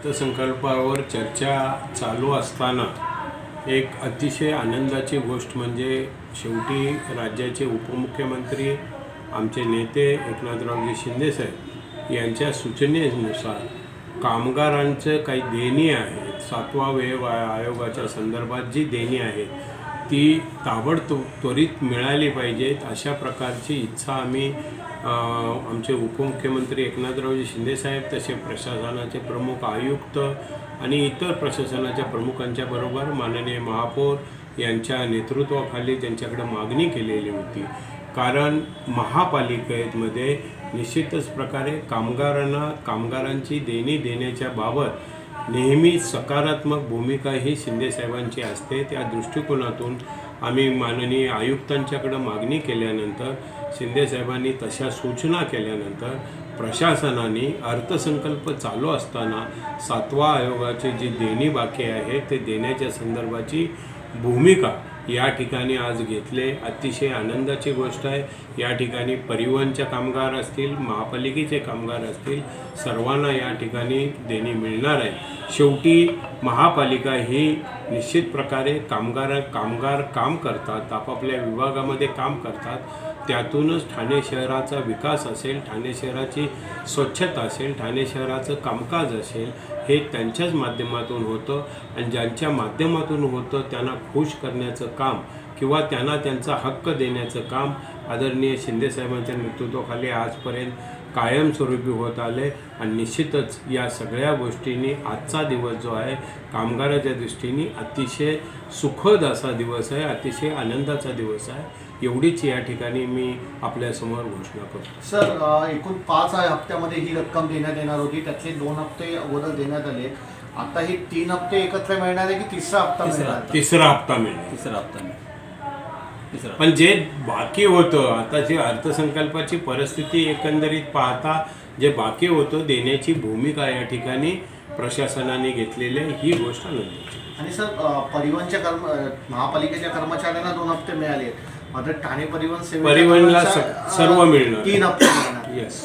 अर्थसंकल्पावर चर्चा चालू असताना एक अतिशय आनंदाची गोष्ट म्हणजे शेवटी राज्याचे उपमुख्यमंत्री आमचे नेते एकनाथरावजी शिंदेसाहेब यांच्या सूचनेनुसार कामगारांचं काही देणी आहेत, 7वा वेतन आयोगाच्या संदर्भात जी देणी आहेत ती ताबडतोब त्वरित मिळाली पाहिजेत अशा प्रकारची इच्छा आम्ही आमचे उपमुख्यमंत्री एकनाथरावजी शिंदेसाहेब तसे प्रशासनाचे प्रमुख आयुक्त आणि इतर प्रशासनाच्या प्रमुखांच्या बरोबर माननीय महापौर यांच्या नेतृत्वाखाली त्यांच्याकडे मागणी केलेली होती. कारण महापालिकेमध्ये निश्चितच प्रकारे कामगारांची देणी देण्याच्या बाबत नेहमी सकारात्मक भूमिका ही शिंदेसाहेबांची असते. त्या दृष्टिकोनातून आम्ही माननीय आयुक्तांच्याकडे मागणी केल्यानंतर शिंदेसाहेबांनी तशा सूचना केल्यानंतर प्रशासनाने अर्थसंकल्प चालू असताना 7वा आयोगाची जी देणी बाकी आहे ते देण्याच्या संदर्भाची भूमिका या ठिकाणी आज घेतले. अतिशय आनंदाची गोष्ट आहे. या ठिकाणी परिवहनचे कामगार असतील, महापालिकेचे कामगार असतील, सर्वांना या ठिकाणी देणी मिळणार आहे. शेवटी महापालिका ही निश्चित प्रकारे कामगार काम करतात, आपापल्या विभागामध्ये काम करतात. त्यातूनच ठाणे शहराचा विकास असेल, ठाणे शहराची स्वच्छता असेल, ठाणे शहराचं कामकाज असेल, हे त्यांच्याच माध्यमातून होतं आणि ज्यांच्या माध्यमातून होतं त्यांना खुश करण्याचं काम किंवा त्यांना त्यांचा हक्क देण्याचं काम आदरणीय शिंदेसाहेबांच्या नेतृत्वाखाली आजपर्यंत कायमस्वरूपी होत आले. आणि निश्चितच या सगळ्या गोष्टींनी आजचा दिवस जो आहे कामगाराच्या दृष्टीने अतिशय सुखद असा दिवस आहे, अतिशय आनंदाचा दिवस आहे. एवढीच या ठिकाणी मी आपल्यासमोर घोषणा करतो. सर, एकूण 5 हप्त्यामध्ये ही रक्कम देण्यात येणार होती. त्यातले 2 हप्ते अगोदर देण्यात आले. आता हे 3 हप्ते एकत्र मिळणार आहे की तिसरा हप्ता मिळणार? तिसरा हप्ता मिळणार. पण जे बाकी होतं, आताची अर्थसंकल्पाची परिस्थिती एकंदरीत पाहता जे बाकी होतं देण्याची भूमिका या ठिकाणी प्रशासनाने घेतलेली आहे, ही गोष्ट आनंदाची. आणि सर, परिवहनच्या महापालिकेच्या कर्मचाऱ्यांना 2 हप्ते मिळाले, मात्र ठाणे परिवहनला सर्व मिळणार, 3 हप्ते मिळणार. येस.